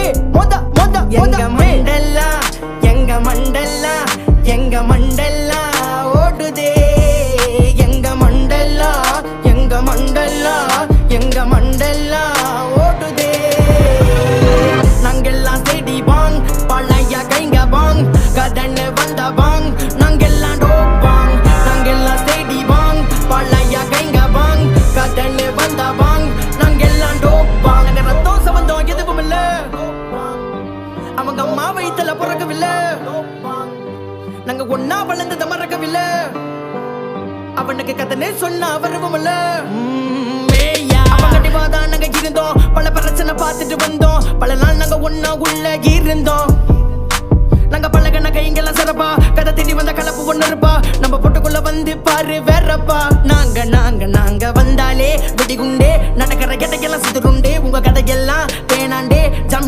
எங்க மண்டல்லா எங்க மண்டல்லா எங்க மண்டல்லா ஓடுதே எங்க மண்டல்லா எங்க மண்டல்லா எங்க மண்டல்லா ஓடுதே நாங்கெல்லாம் செடி பாங் பழைய கைங்க பாங் கதன்னு வந்த பாங் நாங்கெல்லாம் டோப்பாங் நாங்கெல்லாம் செடி பாங் பழைய கைங்க பாங் கதன்னு வந்த பாங் நாங்கெல்லாம் டோப்பாங் நாங்க ரத்தம் சம்பந்தம் எதுவும் இல்ல அவங்க அம்மா வயித்துல பிறக்கவில்லை நாங்க ஒன்னா வளர்ந்தத மறக்கவில்லை அவனுக்கு கதனே சொன்ன அவருவும் இல்ல அவங்க வாதான் நாங்க இருந்தோம் பல பிரச்சனை பார்த்துட்டு வந்தோம் பல நாள் நாங்க ஒன்னா உள்ள இருந்தோம் நாங்க பழகன கைங்கெல்லாம் சிறப்பா கதை தேடி வந்த கலப்பு ஒண்ணு இருப்பா நம்ம பொட்டுக்குள்ள வந்து பாரு வேறப்பா நாங்க நாங்க நாங்க வந்தாலே வெடிகுண்டே நடக்கிற கதையெல்லாம் சுத்துருண்டே உங்க கதையெல்லாம் பேனாண்டே